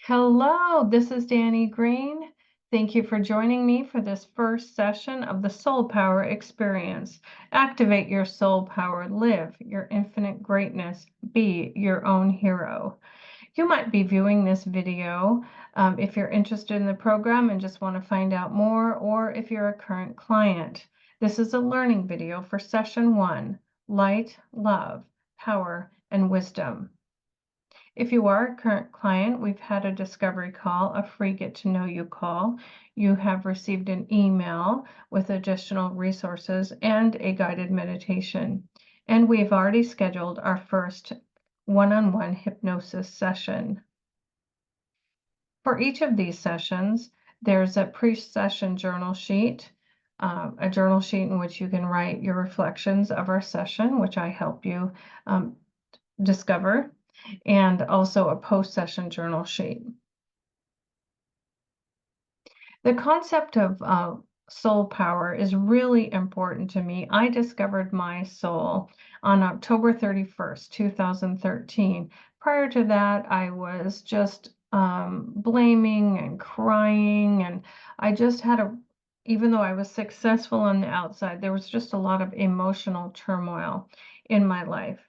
Hello, this is Danny Green. Thank you for joining me for this first session of the Soul Power Experience. Activate your soul power, live your infinite greatness, be your own hero. You might be viewing this video if you're interested in the program and just want to find out more, or if you're a current client. This is a learning video for session 1, Light, Love, Power, and Wisdom. If you are a current client, we've had a discovery call, a free get to know you call. You have received an email with additional resources and a guided meditation. And we've already scheduled our first one-on-one hypnosis session. For each of these sessions, there's a pre-session journal sheet, a journal sheet in which you can write your reflections of our session, which I help you discover, and also a post-session journal sheet. The concept of soul power is really important to me. I discovered my soul on October 31st, 2013. Prior to that, I was just blaming and crying, and I just had even though I was successful on the outside, there was just a lot of emotional turmoil in my life.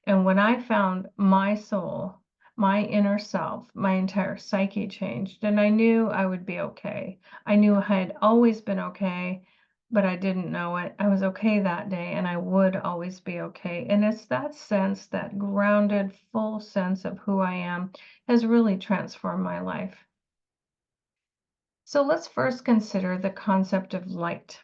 And when I found my soul, my inner self, my entire psyche changed, and I knew I would be okay. I knew I had always been okay, but I didn't know it. I was okay that day, and I would always be okay. And it's that sense, that grounded, full sense of who I am, has really transformed my life. So let's first consider the concept of light.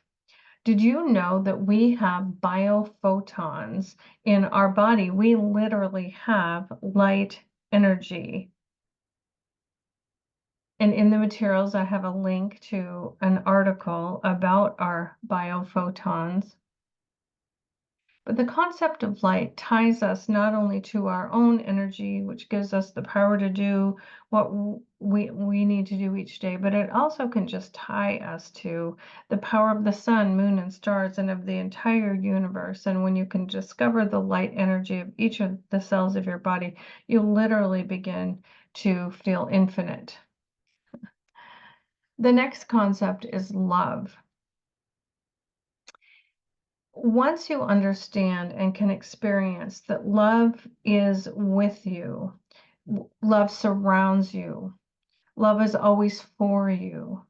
Did you know that we have biophotons in our body? We literally have light energy. And in the materials, I have a link to an article about our biophotons. But the concept of light ties us not only to our own energy, which gives us the power to do what we need to do each day, but it also can just tie us to the power of the sun, moon, and stars, and of the entire universe. And when you can discover the light energy of each of the cells of your body, you literally begin to feel infinite. The next concept is love. Once you understand and can experience that love is with you, love surrounds you, love is always for you,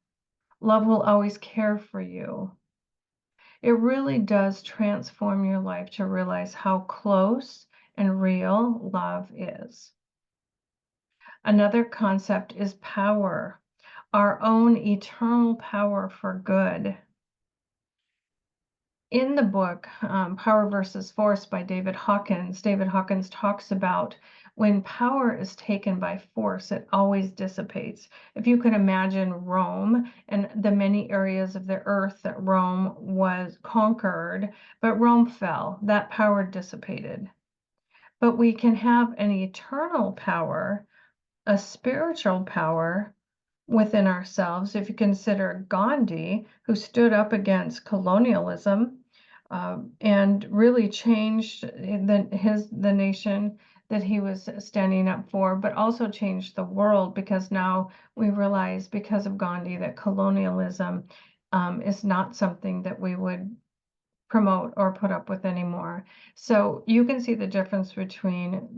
love will always care for you, it really does transform your life to realize how close and real love is. Another concept is power, our own eternal power for good. In the book, Power versus Force by David Hawkins talks about when power is taken by force, it always dissipates. If you could imagine Rome and the many areas of the earth that Rome was conquered, but Rome fell, that power dissipated. But we can have an eternal power, a spiritual power within ourselves. If you consider Gandhi, who stood up against colonialism, and really changed the nation that he was standing up for, but also changed the world, because now we realize, because of Gandhi, that colonialism is not something that we would promote or put up with anymore. So you can see the difference between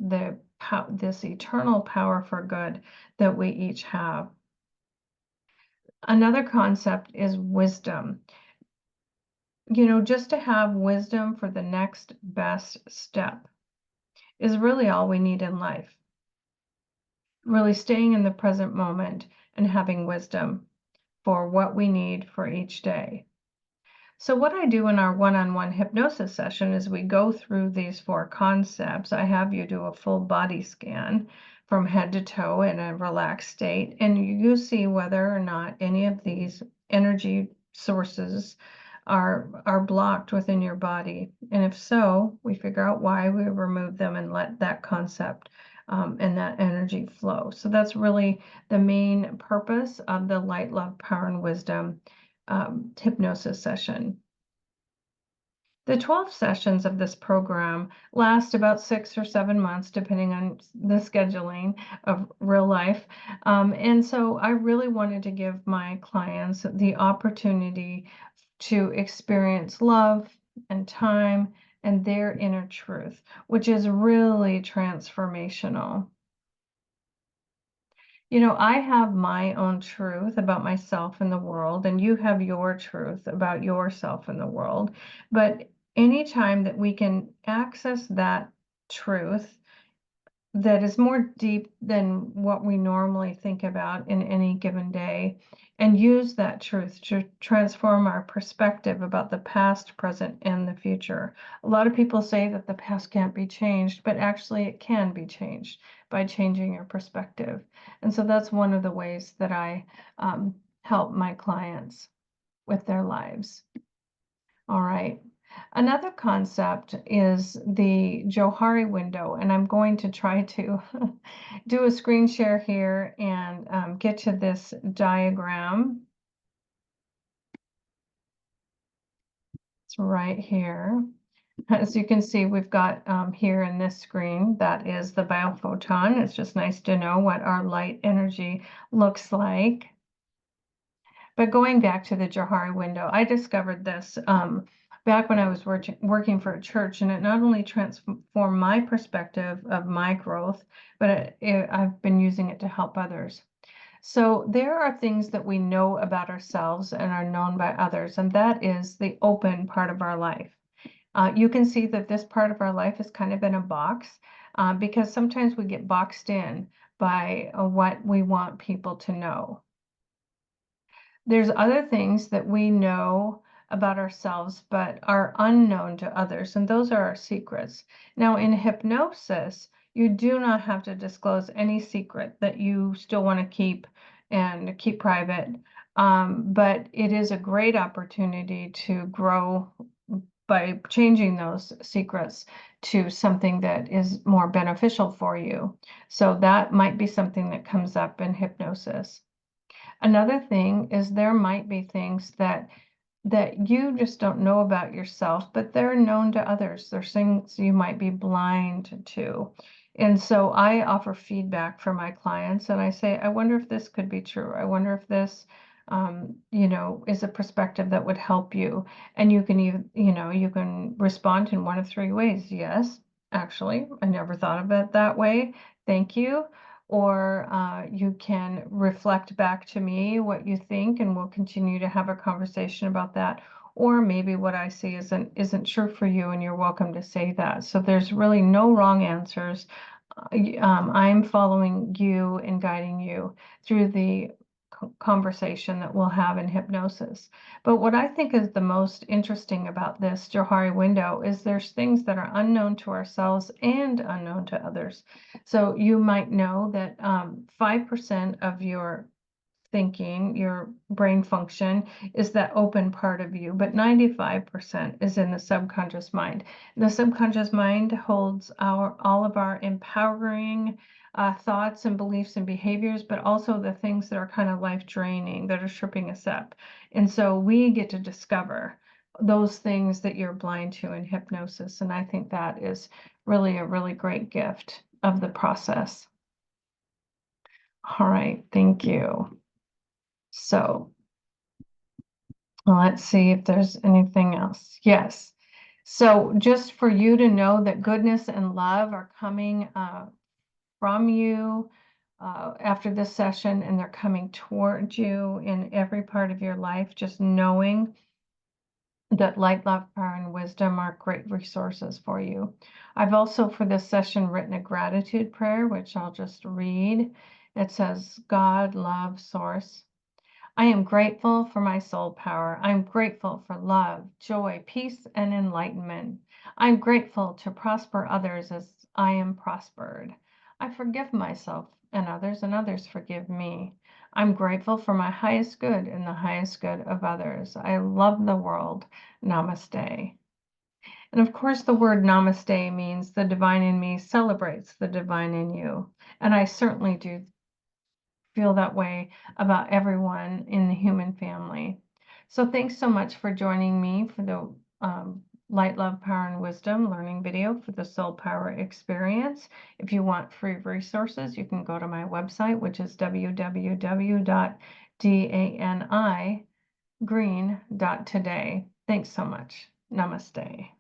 this eternal power for good that we each have. Another concept is wisdom. You know, just to have wisdom for the next best step is really all we need in life. Really staying in the present moment and having wisdom for what we need for each day. So what I do in our one-on-one hypnosis session is we go through these 4 concepts. I have you do a full body scan from head to toe in a relaxed state, and you see whether or not any of these energy sources are blocked within your body. And if so, we figure out why, we remove them and let that concept and that energy flow. So that's really the main purpose of the Light, Love, Power, and Wisdom hypnosis session. The 12 sessions of this program last about 6 or 7 months, depending on the scheduling of real life. And so I really wanted to give my clients the opportunity to experience love and time and their inner truth, which is really transformational. I have my own truth about myself in the world, and you have your truth about yourself in the world. But anytime that we can access that truth that is more deep than what we normally think about in any given day, and use that truth to transform our perspective about the past, present, and the future. A lot of people say that the past can't be changed, but actually it can be changed by changing your perspective. And so that's one of the ways that I help my clients with their lives. All right. Another concept is the Johari window, and I'm going to try to do a screen share here and get to this diagram. It's right here. As you can see, we've got here in this screen, that is the biophoton. It's just nice to know what our light energy looks like. But going back to the Johari window, I discovered this back when I was working for a church, and it not only transformed my perspective of my growth, but I've been using it to help others. So there are things that we know about ourselves and are known by others, and that is the open part of our life. You can see that this part of our life is kind of in a box because sometimes we get boxed in by what we want people to know. There's other things that we know about ourselves but are unknown to others, and those are our secrets. Now, in hypnosis, you do not have to disclose any secret that you still want to keep and keep private, but it is a great opportunity to grow by changing those secrets to something that is more beneficial for you. So that might be something that comes up in hypnosis. Another thing is there might be things that you just don't know about yourself, but they're known to others. There's things you might be blind to. And so I offer feedback for my clients and I say, I wonder if this could be true. I wonder if this, is a perspective that would help you. And you can even, you can respond in one of three ways. Yes, actually, I never thought of it that way. Thank you. Or you can reflect back to me what you think, and we'll continue to have a conversation about that. Or maybe what I see isn't true for you, and you're welcome to say that. So there's really no wrong answers. I'm following you and guiding you through the conversation that we'll have in hypnosis. But what I think is the most interesting about this Johari window is there's things that are unknown to ourselves and unknown to others. So you might know that 5% of your thinking, your brain function, is that open part of you, but 95% is in the subconscious mind. The subconscious mind holds all of our empowering thoughts and beliefs and behaviors, but also the things that are kind of life draining, that are tripping us up. And so we get to discover those things that you're blind to in hypnosis. And I think that is really a really great gift of the process. All right, thank you. So let's see if there's anything else. Yes. So just for you to know that goodness and love are coming from you after this session, and they're coming towards you in every part of your life, just knowing that light, love, power, and wisdom are great resources for you. I've also, for this session, written a gratitude prayer, which I'll just read. It says, God, love, source, I am grateful for my soul power. I'm grateful for love, joy, peace, and enlightenment. I'm grateful to prosper others as I am prospered. I forgive myself and others forgive me. I'm grateful for my highest good and the highest good of others. I love the world. Namaste. And of course, the word namaste means the divine in me celebrates the divine in you. And I certainly do feel that way about everyone in the human family. So thanks so much for joining me for the Light, Love, Power, and Wisdom learning video for the Soul Power Experience. If you want free resources, you can go to my website, which is www.danigreen.today. Thanks so much. Namaste.